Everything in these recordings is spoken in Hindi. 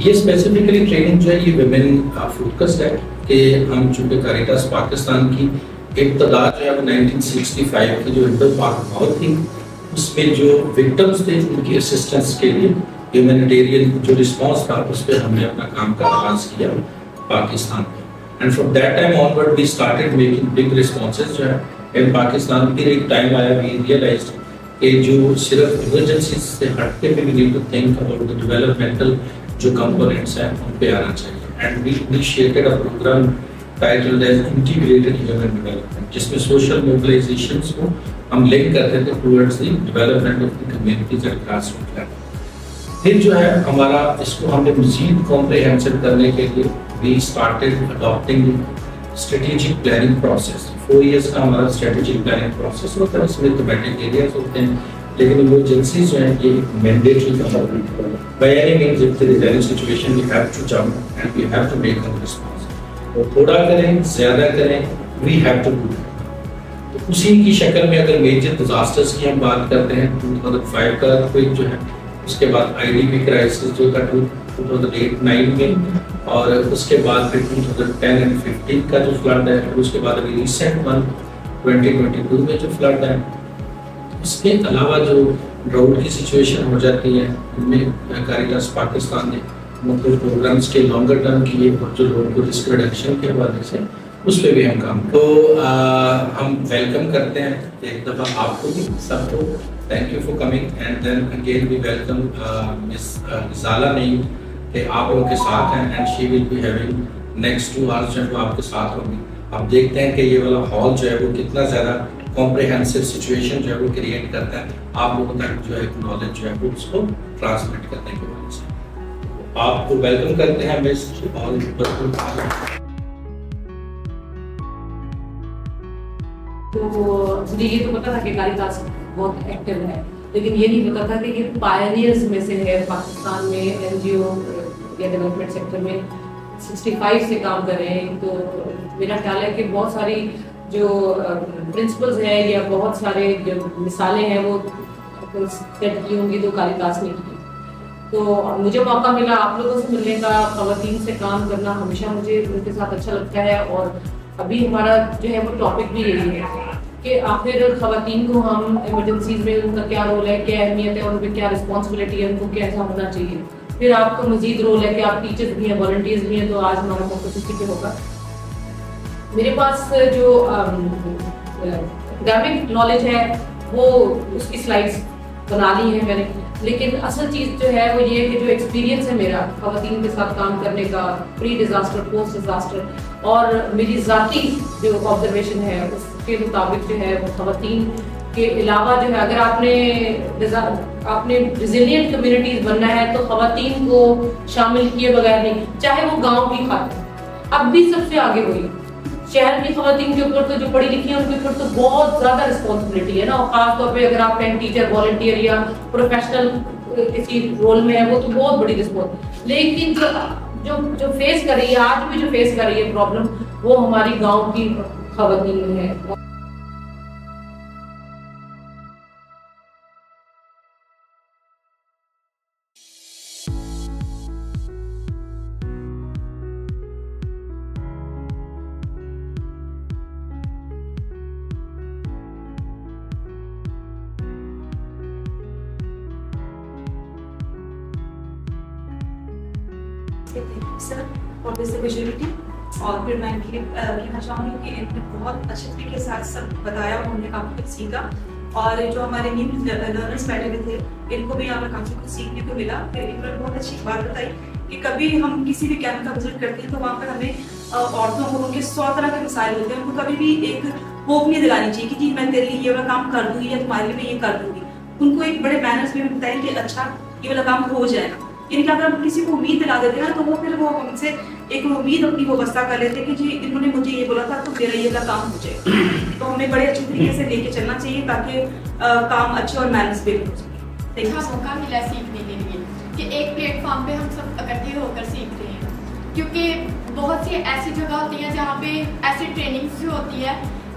ये स्पेसिफिकली ट्रेनिंग जो है ये विमेन फोकस्ड है कि हम चूँकि कारिटास पाकिस्तान की इब्तदा जो है 1965 की जो इंटर पाक वॉर थी उसमें जो विक्टिम्स थे उनकी असिस्टेंस के लिए ह्यूमैनिटेरियन जो रिस्पांस था उस पर हमने अपना काम का आगाज किया पाकिस्तान में। And from that time onward we started making big responses जो है इन पाकिस्तान। फिर एक टाइम आया वी रियलाइज्ड कि जो सिर्फ इमरजेंसी से हटके भी we need to think about the developmental जो कंपोनेंट्स हैं उन पे आना चाहिए। And we initiated a programme titled as integrated human development जिसमें सोशल मोबिलाइजेशंस को हम लिंक करते थे towards the development of the communities at grassroot level. फिर जो है हमारा इसको हमने मजीद कॉम्प्रिहेंसिव करने के लिए we started adopting strategic planning process. 4 years का हमारा स्ट्रेटेजिक प्लानिंग प्रोसेस होता है, इसमें थीमेटिक एरियाज होते हैं, लेकिन इमरजेंसीज जो है ये मैंडेटरी का by any means if there is any situation we have to jump and we have to make a response. तो थोड़ा करें ज़्यादा करें वी हैव टू डू। तो उसी की शक्ल में अगर मेजर डिजास्टर्स की हम बात करते हैं 2005 का अर्थक्वेक जो है, उसके बाद आईडीपी क्राइसिस जो था 2008-9 में, और उसके बाद फिर 2010 एंड 15 का जो फ्लड है, फिर उसके बाद अभी रिसेंट वन 2022 में जो फ्लड है। इसके अलावा जो ड्राउट की सिचुएशन हो जाती है उनमें कारिटास पाकिस्तान ने मुख्तलिफ प्रोग्राम्स के लॉन्गर टर्म किए और जो लोगों को रिस्क रिडक्शन के हवाले से उस पर भी हम काम तो हम वेलकम करते हैं एक दफ़ा आपको भी सबको। Thank you for coming and then again we welcome Miss Zala नहीं कि आप लोगों के साथ हैं and she will be having next 2 hours जो आपके साथ होंगी। आप देखते हैं कि ये वाला हॉल जो है वो कितना ज़्यादा कॉम्प्रिहेंसिव सिचुएशन जो है वो क्रिएट करता है आप लोगों तक जो है नॉलेज जो है वो उसको ट्रांसमिट करने के वजह से। आपको वेलकम करते हैं मिस ऑल। तो मुझे ये तो पता था कि कारिटास बहुत एक्टिव है, लेकिन ये नहीं पता था कि ये पायनियर्स में से है पाकिस्तान में एनजीओ या डेवलपमेंट सेक्टर में 65 से काम कर रहे हैं। तो मेरा ख्याल है कि बहुत सारी जो प्रिंसिपल्स हैं या बहुत सारे जो मिसालें हैं वो सेट की होंगी तो कारिटास ने की। तो मुझे मौका मिला आप लोगों से मिलने का, ख़वातीन से काम करना हमेशा मुझे उनके साथ अच्छा लगता है। और अभी हमारा जो है वो टॉपिक भी यही है कि आखिर ख़वातीन को हम इमरजेंसीज में उनका क्या रोल है, क्या अहमियत है, उन पर क्या रिस्पॉन्सिबिलिटी है, उनको कैसा होना चाहिए। फिर आपका मजीद रोल है कि आप टीचर्स भी हैं, वॉलंटियर्स भी हैं। तो आज हमारा फोकस इसी पे होगा। मेरे पास जो एकेडमिक नॉलेज है वो उसकी स्लाइड्स बना ली है मैंने, लेकिन असल चीज़ जो है वो ये है कि जो एक्सपीरियंस है मेरा ख़वातीन के साथ काम करने का प्री डिज़ास्टर पोस्ट डिज़ास्टर, और मेरी ज़ाती जो ऑब्जर्वेशन है उसके मुताबिक जो है वो ख़वातीन के अलावा जो है अगर आपने रिजिलियंट कम्युनिटीज़ बनना है तो ख़वातीन को शामिल किए बगैर नहीं, चाहे वो गाँव की खातिर अब भी सबसे आगे हुई। शहर की ख़वातीन के ऊपर तो जो पढ़ी लिखी है उनके ऊपर तो बहुत ज़्यादा रिस्पॉन्सिबिलिटी है ना, और ख़ास तौर पे अगर आप टीचर वॉलंटियर या प्रोफेशनल किसी रोल में है वो तो बहुत बड़ी रिस्पॉन्स। लेकिन जो फेस कर रही है आज भी जो फेस कर रही है प्रॉब्लम वो हमारी गाँव की ख़वातीन में है। सर और दिस अपॉर्चुनिटी, और फिर मैं कहना चाहूँगी कि इन्होंने बहुत अच्छे तरीके के साथ सब बताया, उन्होंने काफ़ी कुछ सीखा। और जो हमारे न्यू लर्नर्स बैठे हुए थे इनको भी यहाँ पर काफ़ी कुछ सीखने को मिला। फिर इन्होंने बहुत अच्छी बात बताई कि कभी हम किसी भी कैंप का विजिट करते हैं तो वहाँ पर हमें औरतों को उनके 100 तरह के मसाइल होते हैं, उनको कभी भी एक होप नहीं दिलानी चाहिए कि जी मैं तेरे लिए ये वाला काम कर दूँगी या तुम्हारे लिए मैं ये कर दूँगी। उनको एक बड़े मैनर्स में बताएं कि अच्छा ये वाला काम हो जाएगा। यानी कि अगर हम किसी को उम्मीद दिला देते हैं ना तो वो फिर वो हमसे एक उम्मीद अपनी वाबस्ता कर लेते हैं कि जी इन्होंने मुझे ये बोला था तो मेरा ये वाला काम हो जाए। तो हमें बड़े अच्छे तरीके से लेके चलना चाहिए ताकि काम अच्छे और मैनेज भी हो सके। मौका मिला सीखने के लिए कि एक प्लेटफॉर्म पे हम सब इकट्ठे होकर सीख रहे हैं, क्योंकि बहुत सी ऐसी जगह होती हैं जहाँ पे ऐसी ट्रेनिंग्स जो होती है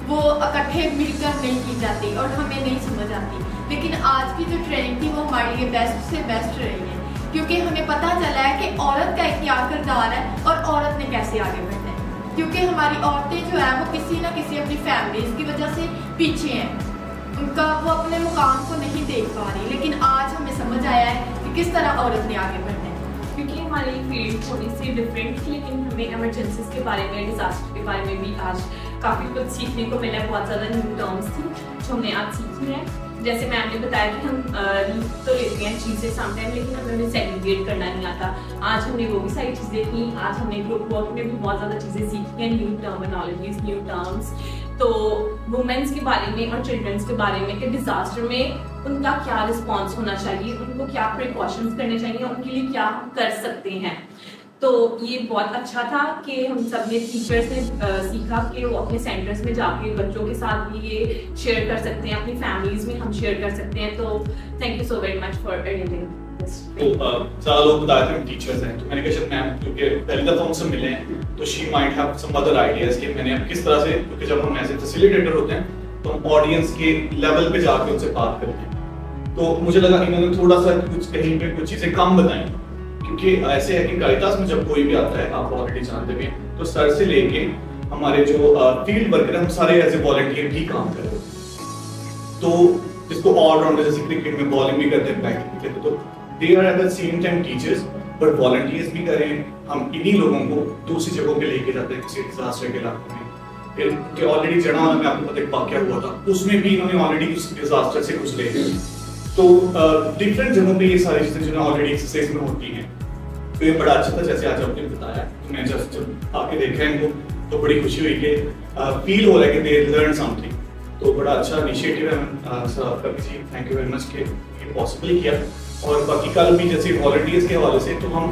वो इकट्ठे मिलकर नहीं की जाती और हमें नहीं समझ आती। लेकिन आज की जो ट्रेनिंग थी वो हमारे लिए बेस्ट से बेस्ट रही है क्योंकि हमें पता चला है कि औरत का क्या किरदार है और औरत ने कैसे आगे बढ़ना है। क्योंकि हमारी औरतें जो है वो किसी ना किसी अपनी फैमिलीज की वजह से पीछे हैं, उनका वो अपने मुकाम को नहीं देख पा रही, लेकिन आज हमें समझ आया है कि किस तरह औरत ने आगे बढ़ना है। क्योंकि हमारी फील्ड थोड़ी सी डिफरेंट थी, लेकिन हमें इमरजेंसीज के बारे में, डिजास्टर के बारे में भी आज काफ़ी कुछ सीखने को मिला है। बहुत ज़्यादा न्यू टर्म्स थी जो हमने आज सीखी है। जैसे मैम ने बताया कि हम तो लेते हैं चीज़ें समटाइम, लेकिन हमें सेग्रीगेट करना नहीं आता। आज हमने वो भी सारी चीज़ें की। आज हमने ग्रुप वर्क में भी बहुत ज़्यादा चीज़ें सीखी हैं, न्यू टर्मिनोलॉजीज, न्यू टर्म्स। तो वुमेन्स के बारे में और चिल्ड्रंस के बारे में कि डिजास्टर में उनका क्या रिस्पॉन्स होना चाहिए, उनको क्या प्रिकॉशंस करने चाहिए, उनके लिए क्या हम कर सकते हैं। तो ये बहुत अच्छा था कि हम सब ने टीचर्स ने सीखा कि वो अपने सेंटर्स में जाके बच्चों के साथ भी ये शेयर कर सकते हैं, अपनी फैमिलीज में हम शेयर कर सकते हैं। तो thank you so very much for attending this. तो ज़्यादा लोग बताए थे हम टीचर्स हैं, तो मैंने कहा शायद मैम क्योंकि पहली दफ़ा हमसे मिले हैं तो she might have some other ideas कि मैंने अब किस तरह से, क्योंकि जब हम ऐसे फैसिलिटेटर होते हैं तो हम ऑडियंस के लेवल पे जाके उनसे बात करते हैं। तो मुझे लगा इन्होंने थोड़ा सा कुछ कहीं पे कुछ चीज़ें कम बताई, क्योंकि ऐसे है कि कारितास में जब कोई भी आता है, आप ऑलरेडी जानते हैं, तो सर से लेके हमारे जो फील्ड वर्कर हम सारे एज ए वॉलंटियर भी काम कर रहे हैं। तो जिसको ऑलराउंडर, जैसे क्रिकेट में बॉलिंग भी करते हैं, बैटिंग भी करते हैं, तो they are at the same time teachers, but volunteers भी करें। हम इन्हीं लोगों को दूसरी जगहों पे लेके जाते हैं, किसी डिजास्टर के इलाके में। फिर ऑलरेडी जड़ा में आपको पता है वाकया हुआ था, उसमें भी इन्होंने ऑलरेडी उस डिजास्टर से गुजरे। तो डिफरेंट जगहों पे ये सारी चीजें जो ऑलरेडी एक्सरसाइज में होती हैं। तो ये बड़ा अच्छा था, जैसे आज आपने बताया, तो मैं जब आके देखा इनको तो बड़ी खुशी हुई कि फील हो रहा है कि दे लर्न समथिंग। तो बड़ा अच्छा इनिशिएटिव है सर आपका भी, थैंक यू वेरी मच कि ये पॉसिबल किया। और बाकी कल भी जैसे वॉलंटियर्स के हवाले से, तो हम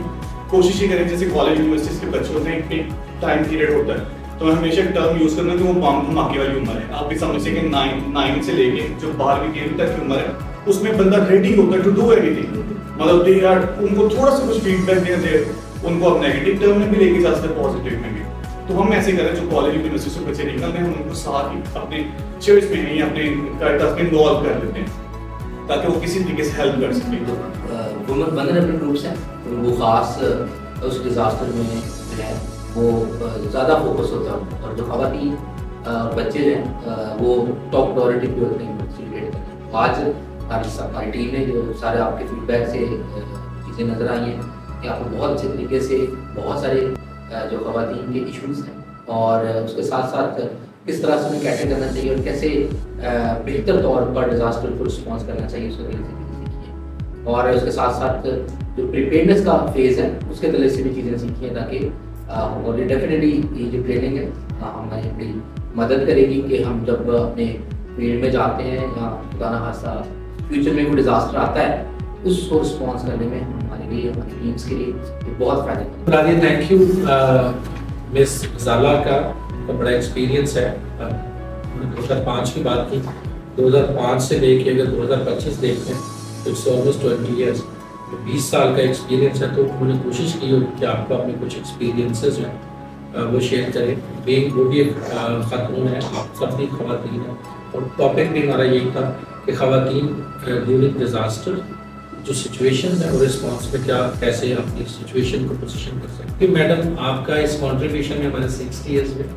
कोशिश ही करें, जैसे कॉलेज यूनिवर्सिटीज के बच्चों में एक टाइम पीरियड होता है, तो मैं हमेशा टर्म यूज करना कि वो बम धमाके वाली उम्र है। आप भी समझिए कि 9 से लेके जो 12वीं 13वीं तक की उम्र है, उसमें बंदा रेडी होता है टू डू एवरीथिंग। मतलब दे आर, उनको थोड़ा सा कुछ फीडबैक दें, उनको अब नेगेटिव टर्म में भी लेके जा सकते हैं, पॉजिटिव में भी। तो हम ऐसे करें, जो कॉलेज यूनिवर्सिटी से बच्चे निकल रहे हैं, हम उनको साथ ही अपने चर्च में नहीं, अपने कारितास में इन्वॉल्व कर लेते हैं, ताकि वो किसी तरीके से हेल्प कर सकें। वुमेन वल्नरेबल ग्रुप्स हैं, वो खास उस डिजास्टर में जो है वो ज़्यादा फोकस होता है, और जो खवातीन बच्चे हैं वो टॉप प्रायोरिटी पे होते हैं फैसिलिटेट करना। आज हमारी टीम ने जो सारे आपके फीडबैक से चीज़ें नज़र आई हैं कि आपको बहुत अच्छे तरीके से बहुत सारे जो खवातीन के इशूज़ हैं, और उसके साथ साथ किस तरह से उन्हें कैटर करना चाहिए और कैसे बेहतर तौर पर डिजास्टर को रिस्पॉन्स करना चाहिए, उसके तरीके से सीखी है। और उसके साथ साथ जो प्रिपेयर्डनेस का फेज़ है, उसके तरीके से भी चीज़ें सीखी हैं, ताकि और डेफिनेटली ये जो ट्रेनिंग है हमारी बड़ी मदद करेगी कि हम जब अपने फील्ड में जाते हैं या खुदा ना खास्ता फ्यूचर में कोई डिजास्टर आता है, उसको रिस्पॉन्स करने में हमारे लिए, हमारी टीम्स के लिए ये बहुत फायदेमंद। थैंक यू मिस ज़ाला का बड़ा एक्सपीरियंस है। 2005 की बात की, 2005 से लेके अगर 2025 देखते हैं तो इट्स ऑलमोस्ट 20 ईयर्स, 20 साल का एक्सपीरियंस है। तो उन्होंने कोशिश की होगी कि आपको अपने कुछ एक्सपीरियंसेस हैं वो शेयर करें। वो भी एक खातून है, आप सब भी खवातीन हैं, और टॉपिक भी हमारा यही था कि खवातीन ड्यूरिंग डिजास्टर जो सिचुएशन है और रिस्पॉन्स में क्या कैसे अपनी सिचुएशन को पोजीशन कर सकते हैं। मैडम, आपका इस कॉन्ट्रीब्यूशन में हमारे 60 ईयर्स में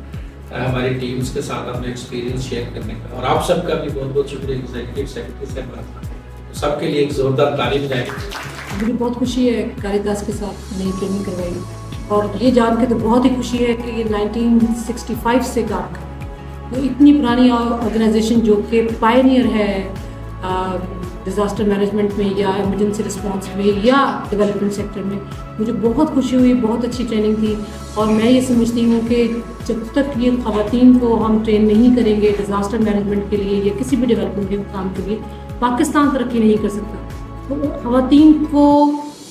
हमारी टीम्स के साथ अपना एक्सपीरियंस शेयर करने का, और आप सबका भी बहुत बहुत शुक्रिया एग्जीक्यूटिव सेक्रेटरी साहब, सबके लिए एक जोरदार तारीफ है। मुझे बहुत खुशी है कारितास के साथ नई ट्रेनिंग करवाई, और ये जान के तो बहुत ही खुशी है कि ये 1965 से काम कर, तो इतनी पुरानी ऑर्गेनाइजेशन जो कि पायनियर है डिज़ास्टर मैनेजमेंट में या इमरजेंसी रिस्पांस में या डेवलपमेंट सेक्टर में। मुझे बहुत खुशी हुई, बहुत अच्छी ट्रेनिंग थी, और मैं ये समझती हूँ कि जब तक ये ख़वातीन को हम ट्रेन नहीं करेंगे डिज़ास्टर मैनेजमेंट के लिए या किसी भी डेवलपमेंट के काम के लिए, पाकिस्तान तरक्की नहीं कर सकता। तो ख़वातीन को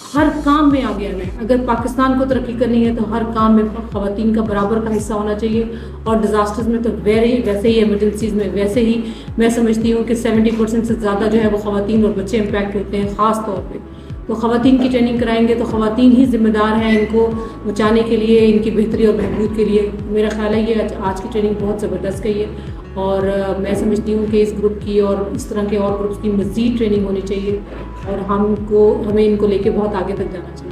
हर काम में आगे आना है। अगर पाकिस्तान को तरक्की करनी है तो हर काम में ख़वातीन का बराबर का हिस्सा होना चाहिए, और डिज़ास्टर्स में तो वैसे ही इमरजेंसीज में वैसे ही मैं समझती हूँ कि 70% से ज़्यादा जो है वो ख़वातीन और बच्चे इम्पैक्ट होते हैं ख़ास तौर पे। तो ख़वातीन की ट्रेनिंग कराएंगे तो ख़वातीन ही जिम्मेदार हैं इनको बचाने के लिए, इनकी बेहतरी और बहबूद के लिए। मेरा ख्याल है ये आज की ट्रेनिंग बहुत ज़बरदस्त गई है, और मैं समझती हूँ कि इस ग्रुप की और इस तरह के और ग्रुप्स की मज़ीद ट्रेनिंग होनी चाहिए और हमें इनको लेके बहुत आगे तक जाना चाहिए।